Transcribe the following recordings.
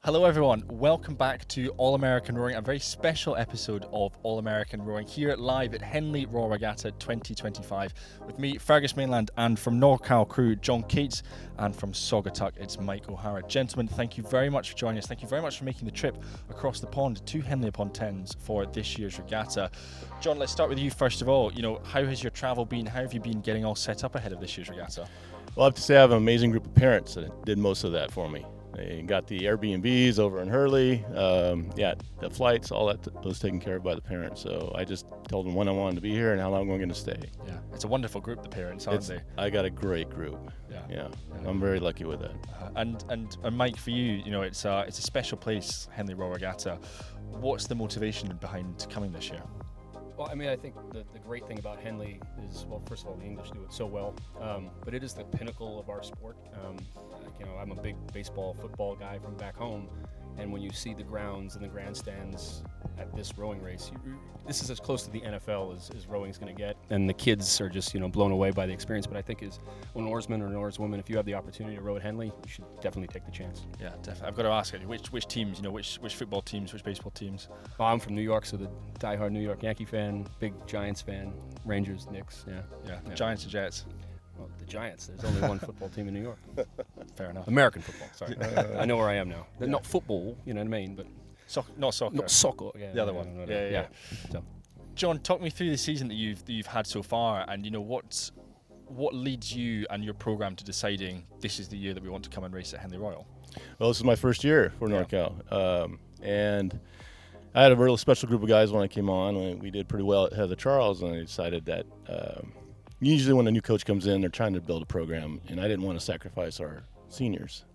Hello everyone, welcome back to All American Rowing, a very special episode of All American Rowing here live at Henley Regatta 2025 with me, Fergus Mainland, and from Norcal crew, John Cates, and from Saugatuck, it's Mike O'Hara. Gentlemen, thank you very much for joining us. Thank you very much for making the trip across the pond to Henley upon Thames for this year's regatta. John, let's start with you first of all. How has your travel been? How have you been getting all set up ahead of this year's regatta? Well, I have to say I have an amazing group of parents that did most of that for me. They got the Airbnbs over in Henley. The flights, all that was taken care of by the parents. So I just told them when I wanted to be here and how long we're going to stay. Yeah, it's a wonderful group, the parents, aren't they? I got a great group. Yeah. I'm very lucky with that. And Mike, for you, it's a special place, Henley Royal Regatta. What's the motivation behind coming this year? Well, I think the great thing about Henley is, well, first of all, the English do it so well, but it is the pinnacle of our sport. I'm a big baseball, football guy from back home, and when you see the grounds and the grandstands at this rowing race, this is as close to the NFL as rowing's going to get, and the kids are just blown away by the experience. But I think as an oarsman or an oarswoman, if you have the opportunity to row at Henley, you should definitely take the chance. Yeah, definitely. I've got to ask you, which teams, which football teams, which baseball teams? Well, I'm from New York, so the diehard New York Yankee fan, big Giants fan, Rangers, Knicks, yeah. Giants or Jets? Well, the Giants. There's only one football team in New York. Fair enough. American football, sorry. I know where I am now. They're not football, you know what I mean, but... Not soccer. Not soccer, yeah. The other one. Yeah. So. John, talk me through the season that you've had so far, and what leads you and your program to deciding this is the year that we want to come and race at Henley Royal? Well, this is my first year for Norcal, and I had a really special group of guys when I came on, and we did pretty well at Heather Charles, and I decided that usually when a new coach comes in, they're trying to build a program, and I didn't want to sacrifice our seniors.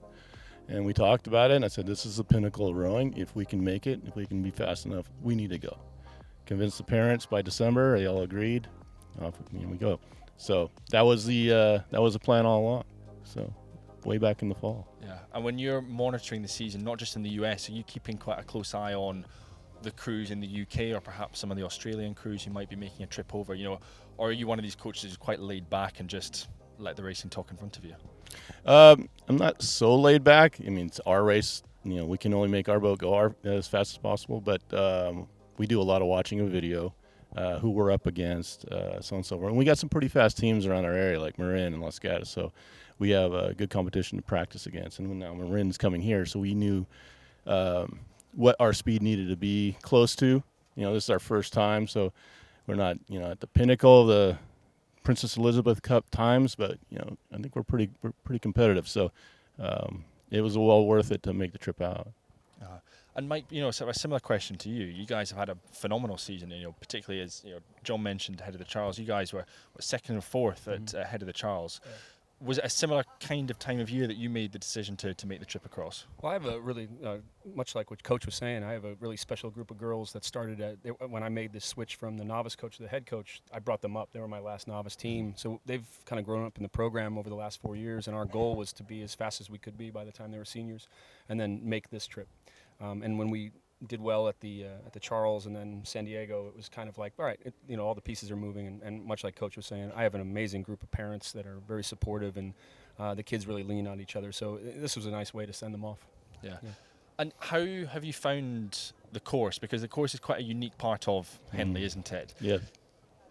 And we talked about it, and I said, this is the pinnacle of rowing. If we can make it, if we can be fast enough, we need to go. Convinced the parents by December, they all agreed. Off we go. So that was the plan all along. So way back in the fall. Yeah, and when you're monitoring the season, not just in the US, are you keeping quite a close eye on the crews in the UK or perhaps some of the Australian crews who might be making a trip over? Or are you one of these coaches who's quite laid back and just let the racing talk in front of you? I'm not so laid back. It's our race. We can only make our boat go as fast as possible, but we do a lot of watching of video, who we're up against, so on and so forth. And we got some pretty fast teams around our area, like Marin and Regatta, so we have a good competition to practice against. And now Marin's coming here, so we knew what our speed needed to be close to. This is our first time, so we're not, at the pinnacle of the Princess Elizabeth Cup times, but I think we're pretty competitive. So it was well worth it to make the trip out. And Mike, sort of a similar question to you. You guys have had a phenomenal season, particularly as John mentioned, Head of the Charles. You guys were second and fourth at Head of the Charles. Yeah. Was it a similar kind of time of year that you made the decision to make the trip across? Well, I have a really, much like what Coach was saying, I have a really special group of girls that started when I made this switch from the novice coach to the head coach. I brought them up. They were my last novice team. So they've kind of grown up in the program over the last 4 years, and our goal was to be as fast as we could be by the time they were seniors and then make this trip. And when we did well at the Charles and then San Diego, it was kind of like, all right, all the pieces are moving, and much like Coach was saying, I have an amazing group of parents that are very supportive, and the kids really lean on each other. So this was a nice way to send them off. Yeah. And how have you found the course? Because the course is quite a unique part of Henley, isn't it? Yeah.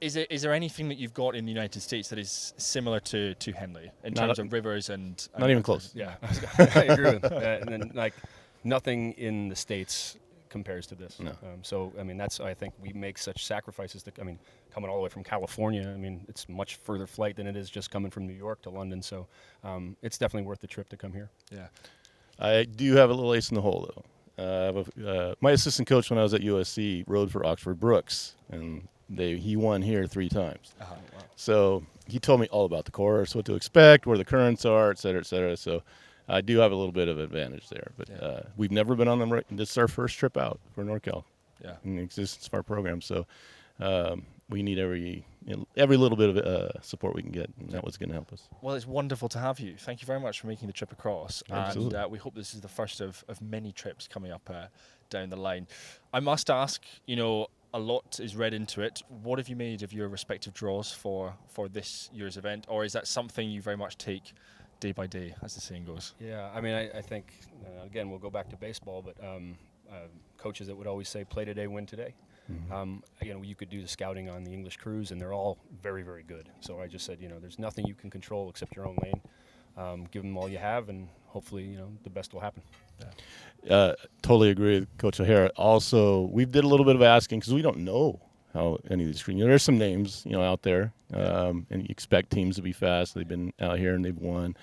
Is there anything that you've got in the United States that is similar to Henley in terms of rivers and not even close? Yeah, I agree with that. And then nothing in the States compares to this. No. That's, I think we make such sacrifices coming all the way from California. It's much further flight than it is just coming from New York to London. So it's definitely worth the trip to come here. Yeah. I do have a little ace in the hole though. My assistant coach when I was at USC rode for Oxford Brooks, and he won here 3 times. Wow. So he told me all about the course, what to expect, where the currents are, et cetera, et cetera. So I do have a little bit of advantage there, but we've never been on them. This is our first trip out for Norcal in the existence of our program. So we need every little bit of support we can get, and that was going to help us. Well, it's wonderful to have you. Thank you very much for making the trip across. Absolutely. And we hope this is the first of many trips coming up down the line. I must ask, a lot is read into it. What have you made of your respective draws for this year's event, or is that something you very much take day by day, as the saying goes. Yeah, I mean, I think, again, we'll go back to baseball, but coaches that would always say, play today, win today. You could do the scouting on the English crews, and they're all very, very good. So I just said, there's nothing you can control except your own lane. Give them all you have, and hopefully, the best will happen. Totally agree with Coach O'Hara. Also, we did a little bit of asking because we don't know how any of these screens. There's some names, out there, and you expect teams to be fast. They've been out here and they've won.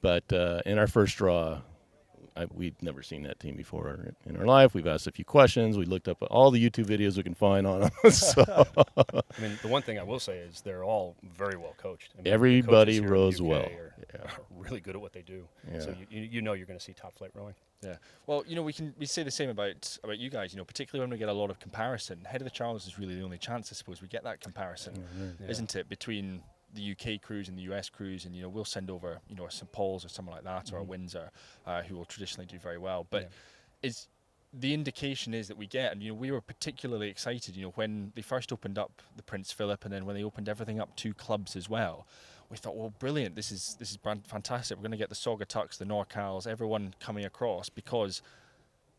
But in our first draw, we'd never seen that team before in our life. We've asked a few questions. We looked up all the YouTube videos we can find on them. I mean, the one thing I will say is they're all very well coached. I mean, everybody the rows UK well. are really good at what they do. Yeah. So you're going to see top flight rowing. Yeah. Well, we say the same about you guys. Particularly when we get a lot of comparison. Head of the Charles is really the only chance, I suppose, we get that comparison, isn't it, between the UK crews and the US crews, and we'll send over a St Paul's or someone like that, or a Windsor, who will traditionally do very well. But is the indication is that we get, and we were particularly excited, when they first opened up the Prince Philip, and then when they opened everything up to clubs as well. We thought, well, brilliant! This is fantastic. We're going to get the Saugatucks, the Norcals, everyone coming across, because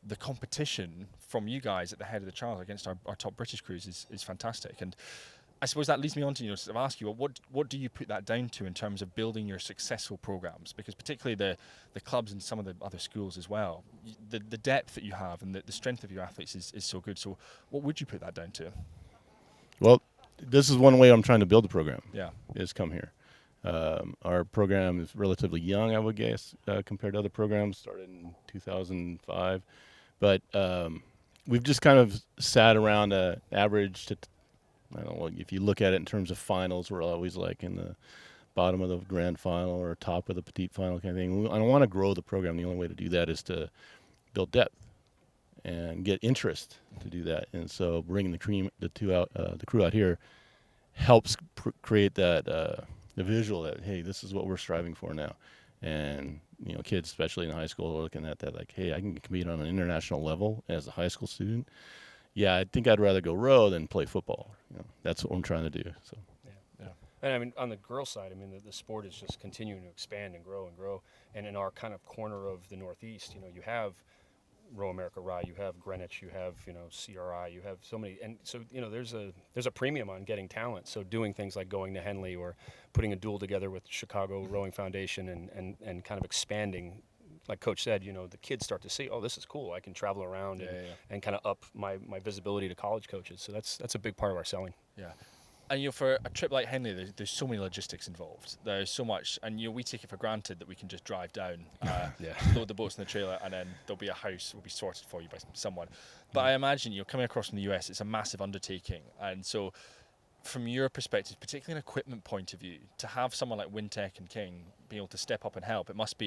the competition from you guys at the head of the Charles against our top British crews is fantastic. And I suppose that leads me on to sort of ask you, what do you put that down to in terms of building your successful programs? Because particularly the clubs and some of the other schools as well, the depth that you have and the strength of your athletes is so good. So what would you put that down to? Well, this is one way I'm trying to build the program. Yeah, is come here. Our program is relatively young, I would guess, compared to other programs. Started in 2005, but we've just kind of sat around average to. I don't know, if you look at it in terms of finals, we're always like in the bottom of the grand final or top of the petite final kind of thing. I don't want to grow the program. The only way to do that is to build depth and get interest to do that. And so bringing the crew out here helps create that the visual that, hey, this is what we're striving for now. And kids, especially in high school, are looking at that like, hey, I can compete on an international level as a high school student. Yeah, I think I'd rather go row than play football. That's what I'm trying to do. So. Yeah. And I mean, on the girls' side, I mean, the sport is just continuing to expand and grow and grow. And in our kind of corner of the Northeast, you have Row America Rye, you have Greenwich, you have CRI, you have so many, and so there's a premium on getting talent. So doing things like going to Henley or putting a duel together with Chicago Rowing Foundation and kind of expanding. Like Coach said, the kids start to see, oh, this is cool. I can travel around and kind of up my visibility to college coaches. So that's a big part of our selling. Yeah. And for a trip like Henley, there's so many logistics involved. There's so much, and we take it for granted that we can just drive down, load the boats in the trailer, and then there'll be a house will be sorted for you by someone. But I imagine coming across from the US, it's a massive undertaking, and so from your perspective, particularly an equipment point of view, to have someone like WinTech and King be able to step up and help, it must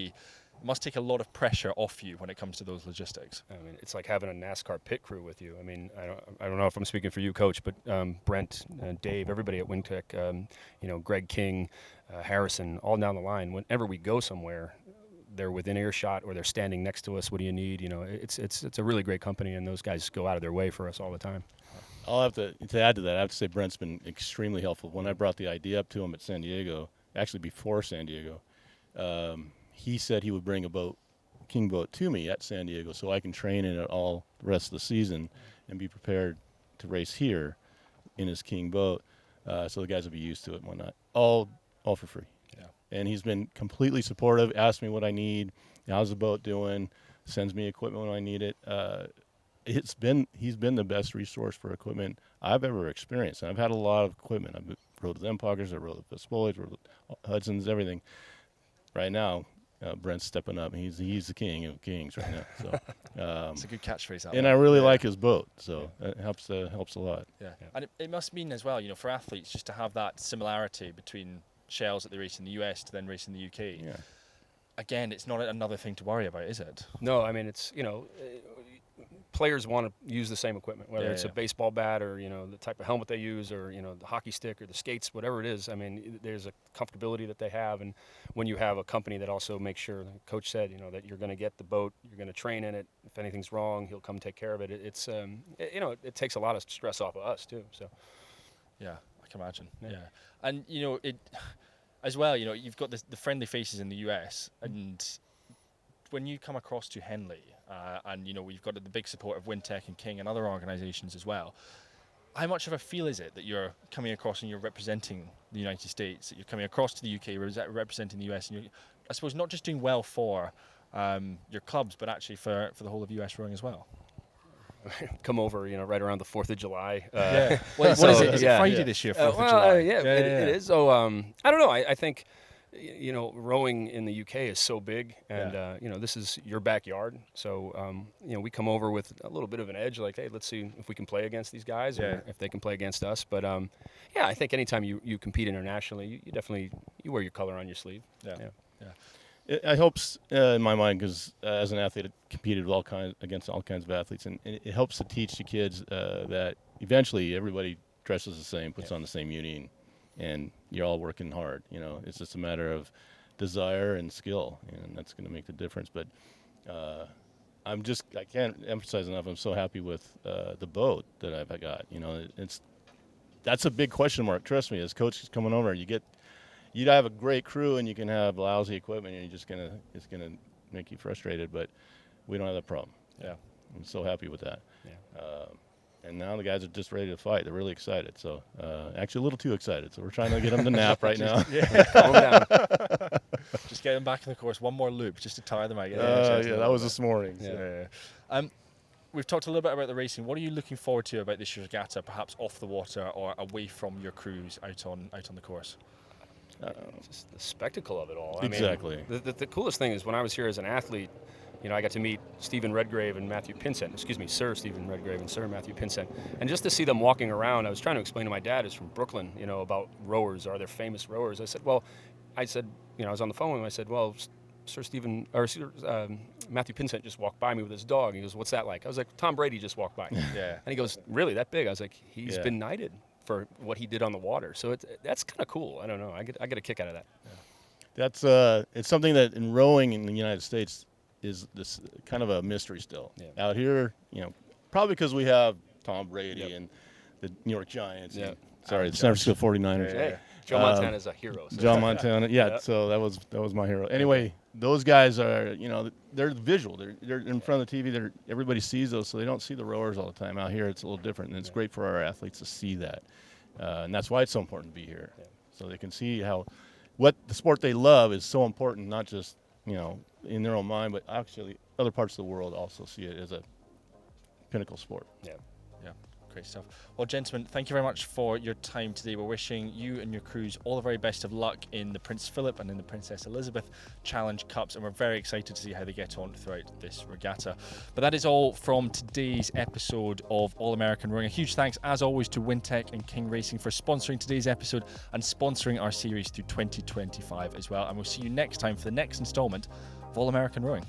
take a lot of pressure off you when it comes to those logistics. I mean, it's like having a NASCAR pit crew with you. I mean, I don't know if I'm speaking for you, Coach, but Brent, Dave, everybody at WinTech, Greg King, Harrison, all down the line. Whenever we go somewhere, they're within earshot or they're standing next to us. What do you need? It's a really great company, and those guys go out of their way for us all the time. I'll have to add to that. I have to say Brent's been extremely helpful. When I brought the idea up to him at San Diego, actually before San Diego, he said he would bring a king boat to me at San Diego so I can train in it all the rest of the season and be prepared to race here in his king boat. So the guys will be used to it and whatnot. All for free. Yeah. And he's been completely supportive, asked me what I need, how's the boat doing, sends me equipment when I need it. He's been the best resource for equipment I've ever experienced. And I've had a lot of equipment. I've rode with Empokers, I rode with Vespoli's, rode with Hudson's, everything. Right now, Brent's stepping up. He's the king of kings right now. So it's a good catchphrase. I really like his boat, so it helps a lot. Yeah. And it must mean as well, for athletes, just to have that similarity between shells that they race in the US to then race in the UK. Yeah. Again, it's not another thing to worry about, is it? No, I mean, it's players want to use the same equipment, whether it's a baseball bat or the type of helmet they use, or the hockey stick or the skates, whatever it is. I mean, there's a comfortability that they have, and when you have a company that also makes sure, like Coach said, that you're going to get the boat, you're going to train in it. If anything's wrong, he'll come take care of it. It takes a lot of stress off of us too. So, yeah, I can imagine. Yeah, and as well, you've got the friendly faces in the US, and when you come across to Henley, and we've got the big support of WinTech and King and other organisations as well. How much of a feel is it that you're coming across and you're representing the United States, that you're coming across to the UK, representing the US, and you're, I suppose, not just doing well for your clubs, but actually for the whole of US rowing as well? Come over, right around the 4th of July. Yeah. What is it? Is it Friday this year, 4th of July? It is. So, I don't know. I think, rowing in the UK is so big, and, this is your backyard. So, we come over with a little bit of an edge, like, hey, let's see if we can play against these guys or if they can play against us. But, I think anytime you compete internationally, you definitely wear your color on your sleeve. Yeah. It helps in my mind because as an athlete, I competed with against all kinds of athletes, and it helps to teach the kids that eventually everybody dresses the same, puts on the same uni, and you're all working hard. It's just a matter of desire and skill, and that's going to make the difference. But I can't emphasize enough. I'm so happy with the boat that I've got. That's a big question mark. Trust me, as coaches coming over, you'd have a great crew and you can have lousy equipment, and it's gonna make you frustrated. But we don't have that problem. Yeah, I'm so happy with that. Yeah. And now the guys are just ready to fight. They're really excited. So actually a little too excited. So we're trying to get them to nap right now. Calm down. Just get them back in the course. One more loop just to tire them out. That was this morning. So. We've talked a little bit about the racing. What are you looking forward to about this year's regatta, perhaps off the water or away from your crews out on the course? Just the spectacle of it all. Exactly. I mean, the coolest thing is when I was here as an athlete, I got to meet Stephen Redgrave and Matthew Pinsent. Sir Stephen Redgrave and Sir Matthew Pinsent. And just to see them walking around, I was trying to explain to my dad, who's from Brooklyn, about rowers. Are there famous rowers? I said, I was on the phone with him. I said, well, Sir Matthew Pinsent just walked by me with his dog. He goes, what's that like? I was like, Tom Brady just walked by. And he goes, really, that big? I was like, he's been knighted for what he did on the water. So that's kind of cool. I don't know. I get a kick out of that. That's it's something that in rowing in the United States is this kind of a mystery still. Out here, probably because we have Tom Brady and the New York Giants. Yeah. The San Francisco 49ers. Hey, Joe Montana's a hero. So. John Montana, so that was my hero. Anyway, those guys are, they're visual. They're in front of the TV. Everybody sees those, so they don't see the rowers all the time. Out here, it's a little different, and it's great for our athletes to see that, and that's why it's so important to be here, so they can see what the sport they love is so important, not just in their own mind, but actually other parts of the world also see it as a pinnacle sport. Yeah. Great stuff. Well, gentlemen, thank you very much for your time today. We're wishing you and your crews all the very best of luck in the Prince Philip and in the Princess Elizabeth Challenge Cups, and we're very excited to see how they get on throughout this regatta. But that is all from today's episode of All American Rowing. A huge thanks, as always, to WinTech and King Racing for sponsoring today's episode and sponsoring our series through 2025 as well. And we'll see you next time for the next installment of All American Rowing.